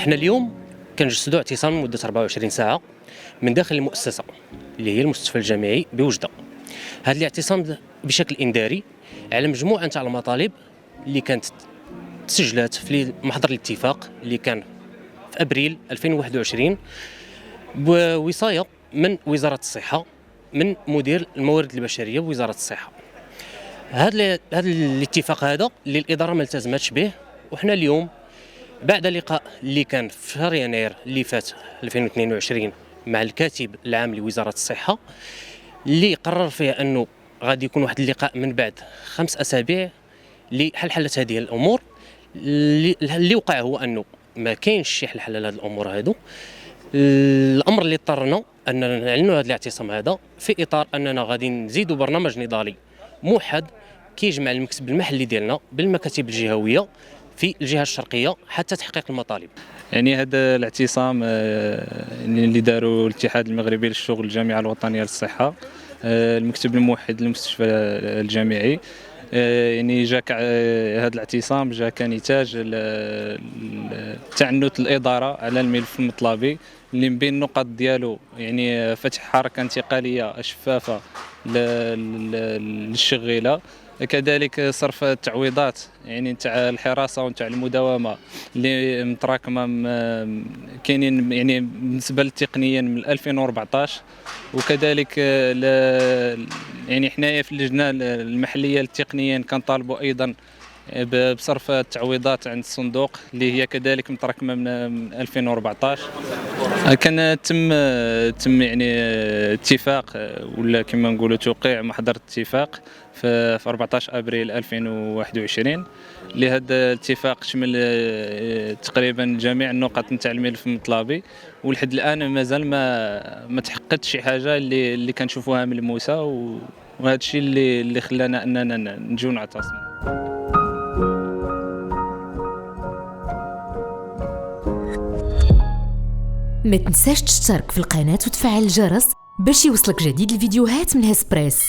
احنا اليوم كنجسدوا اعتصام لمده 24 ساعه من داخل المؤسسه اللي هي المستشفى الجامعي بوجده. هذا الاعتصام بشكل انذاري على مجموعه نتاع المطالب اللي كانت تسجلات في محضر الاتفاق اللي كان في ابريل 2021 بوصايه من وزاره الصحه من مدير الموارد البشريه بوزاره الصحه. هذا الاتفاق هذا اللي الاداره ما التزمتش به، وحنا اليوم بعد لقاء اللي كان في شهر يناير اللي فات 2022 مع الكاتب العام لوزاره الصحه، اللي قرر فيه انه غادي يكون واحد اللقاء من بعد 5 أسابيع لحل هذه الامور. اللي وقع هو انه ما كاينش شي حل لهذه الامور هذو. الامر اللي اضطرنا اننا نعلنوا هذا الاعتصام هذا في اطار اننا غادي نزيدوا برنامج نضالي موحد كيجمع المكتب المحلي ديالنا بالمكاتب الجهويه في الجهه الشرقيه حتى تحقيق المطالب. يعني هذا الاعتصام اللي داروا الاتحاد المغربي للشغل الجامعه الوطنيه للصحه، المكتب الموحد للمستشفى الجامعي، يعني جاء هذا الاعتصام جاء كنتاج تعنت الاداره على الملف المطلبي اللي من بين النقط ديالو يعني فتح حركه انتقاليه شفافه للشغيله، كذلك صرف التعويضات يعني نتاع الحراسه ونتاع المداومه اللي متراكمه كاينين يعني بالنسبه للتقنيا من 2014، وكذلك يعني حنايا في اللجنه المحليه للتقنيين كنطالبوا ايضا بصرف التعويضات عند الصندوق اللي هي كذلك متراكمه من 2014. كان تم يعني اتفاق ولا كما نقولوا توقيع محضر اتفاق في 14 ابريل 2021 لهذا الاتفاق شمل تقريبا جميع النقط نتاع الملف المطلبي، ولحد الان مازال ما تحققتش شي حاجه اللي كنشوفوها ملموسه، وهذا الشيء اللي خلانا اننا نجيو نعتصموا. ما تنساش تشترك في القناة وتفعل الجرس باش يوصلك جديد الفيديوهات من هسبريس.